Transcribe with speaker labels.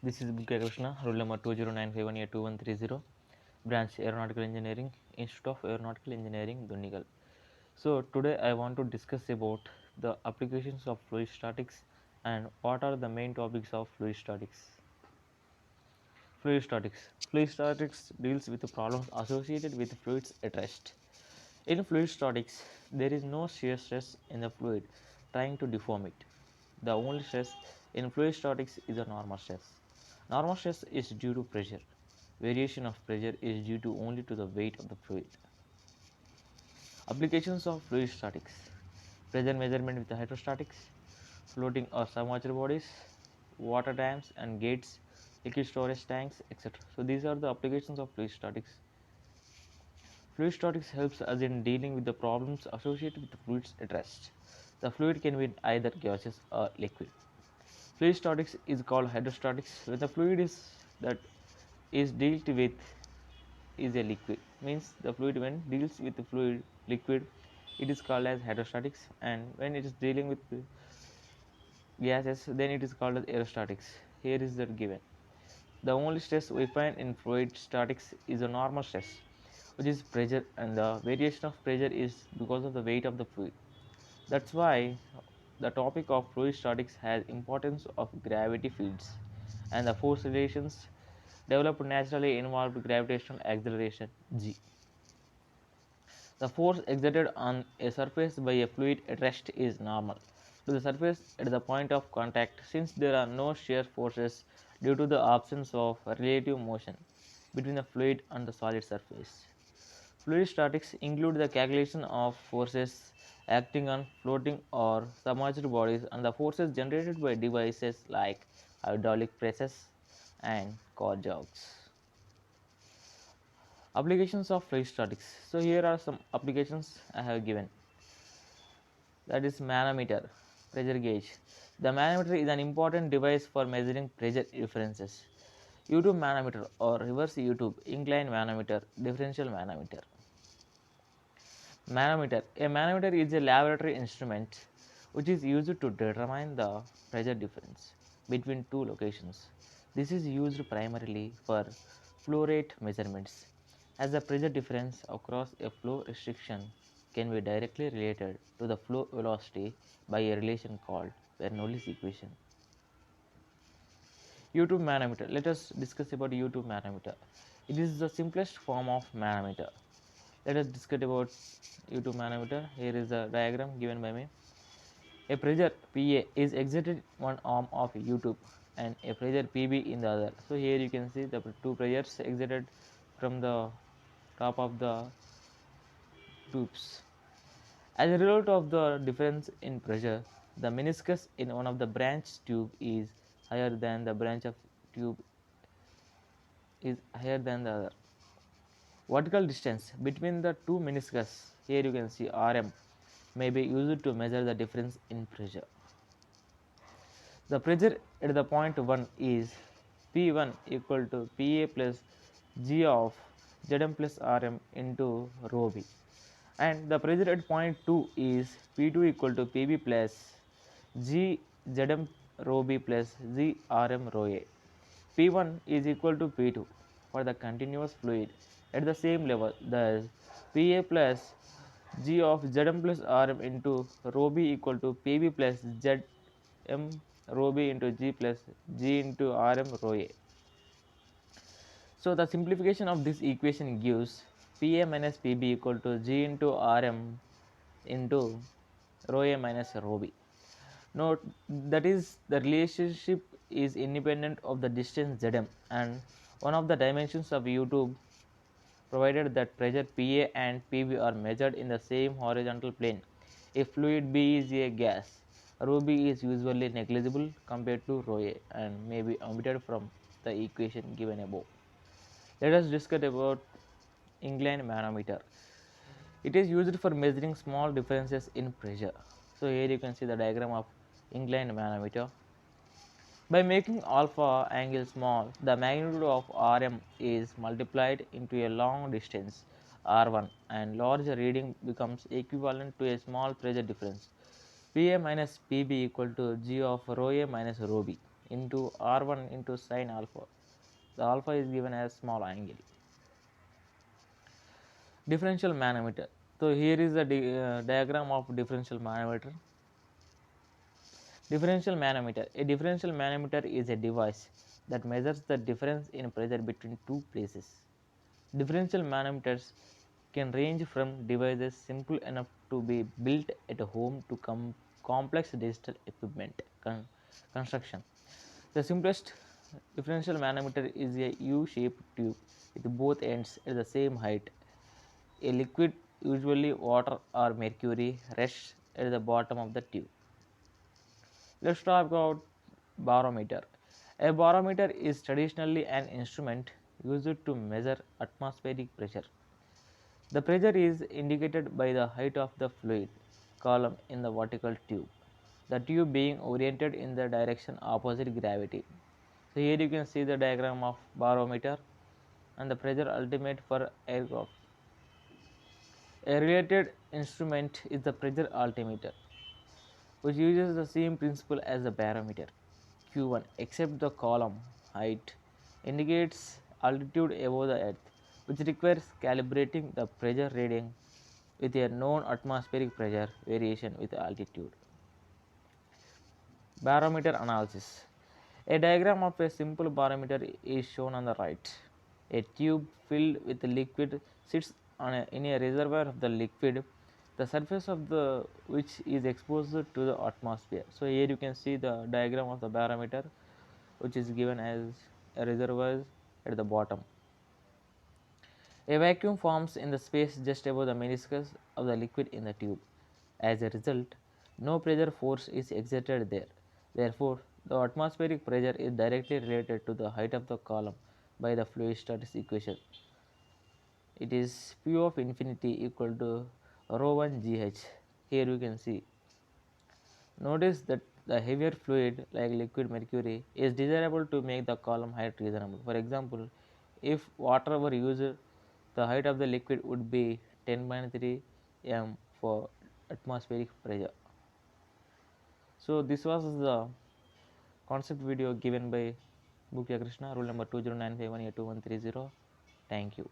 Speaker 1: This is Bukya Krishna, roll number 20951A2130, branch Aeronautical Engineering, Institute of Aeronautical Engineering, Dundigal. So today I want to discuss about the applications of fluid statics and what are the main topics of fluid statics. Fluid statics. Fluid statics deals with the problems associated with fluids at rest. In fluid statics, there is no shear stress in the fluid trying to deform it. The only stress in fluid statics is a normal stress. Normal stress is due to pressure. Variation of pressure is due to only to the weight of the fluid. Applications of fluid statics. Pressure measurement with the hydrostatics, floating or submerged bodies, water dams and gates, liquid storage tanks, etc. So these are the applications of fluid statics. Fluid statics helps us in dealing with the problems associated with the fluids at rest. The fluid can be either gaseous or liquid. Fluid statics is called hydrostatics when the fluid that is dealt with is a liquid. Means the fluid when deals with the fluid liquid, it is called as hydrostatics, and when it is dealing with gases, then it is called as aerostatics. Here is that given. The only stress we find in fluid statics is a normal stress, which is pressure, and the variation of pressure is because of the weight of the fluid. That's why the topic of fluid statics has importance of gravity fields and the force relations developed naturally involved gravitational acceleration g. The force exerted on a surface by a fluid at rest is normal to the surface at the point of contact, since there are no shear forces due to the absence of relative motion between the fluid and the solid surface. Fluid statics include the calculation of forces acting on floating or submerged bodies and the forces generated by devices like hydraulic presses and car jogs. Applications of fluid statics. So here are some applications I have given. That is manometer, pressure gauge. The manometer is an important device for measuring pressure differences. U-tube manometer or reverse U-tube, incline manometer, differential manometer. Manometer. A manometer is a laboratory instrument which is used to determine the pressure difference between two locations. This is used primarily for flow rate measurements, as the pressure difference across a flow restriction can be directly related to the flow velocity by a relation called Bernoulli's equation. U-tube manometer. Let us discuss about U-tube manometer. It is the simplest form of manometer. Let us discuss about U-tube manometer. Here is a diagram given by me. A pressure PA is exerted one arm of U-tube and a pressure PB in the other. So here you can see the two pressures exerted from the top of the tubes. As a result of the difference in pressure, the meniscus in one of the branch tube is higher than the branch of tube is higher than the other. Vertical distance between the two meniscus, here you can see RM, may be used to measure the difference in pressure. The pressure at the point 1 is P1 equal to Pa plus G of Zm plus Rm into rho b, and the pressure at point 2 is P2 equal to Pb plus G Zm rho b plus G Rm rho a. P1 is equal to P2 for the continuous fluid at the same level, thus Pa plus G of Zm plus Rm into rho b equal to Pb plus Zm rho b into G plus G into Rm rho a. So the simplification of this equation gives Pa minus Pb equal to G into Rm into rho a minus rho b. Note that is the relationship is independent of the distance Zm and one of the dimensions of U-tube, provided that pressure Pa and Pb are measured in the same horizontal plane. If fluid B is a gas, rho b is usually negligible compared to rho a and may be omitted from the equation given above. Let us discuss about incline manometer. It is used for measuring small differences in pressure. So here you can see the diagram of inclined manometer. By making alpha angle small, the magnitude of Rm is multiplied into a long distance R1 and large reading becomes equivalent to a small pressure difference. Pa minus Pb equal to G of rho a minus rho b. into R1 into sine alpha. The alpha is given as small angle. Differential manometer. So here is the diagram of differential manometer. Differential manometer. A differential manometer is a device that measures the difference in pressure between two places. Differential manometers can range from devices simple enough to be built at home to complex digital equipment construction. The simplest differential manometer is a U-shaped tube with both ends at the same height. A liquid, usually water or mercury, rests at the bottom of the tube. Let's talk about barometer. A barometer is traditionally an instrument used to measure atmospheric pressure. The pressure is indicated by the height of the fluid column in the vertical tube, the tube being oriented in the direction opposite gravity. So here you can see the diagram of barometer and the pressure ultimate for aircraft. A related instrument is the pressure altimeter, which uses the same principle as the barometer. Q1, except the column height, indicates altitude above the earth, which requires calibrating the pressure reading with a known atmospheric pressure variation with altitude. Barometer analysis. A diagram of a simple barometer is shown on the right. A tube filled with liquid sits in a reservoir of the liquid, the surface of which is exposed to the atmosphere. So here you can see the diagram of the barometer, which is given as a reservoir at the bottom. A vacuum forms in the space just above the meniscus of the liquid in the tube. As a result, no pressure force is exerted there. Therefore, the atmospheric pressure is directly related to the height of the column by the fluid status equation. It is P of infinity equal to rho 1 GH. Here you can see. Notice that the heavier fluid like liquid mercury is desirable to make the column height reasonable. For example, if water were used, the height of the liquid would be 10.3 m for atmospheric pressure. So this was the concept video given by Bhukya Krishna, rule number 20951A2130. Thank you.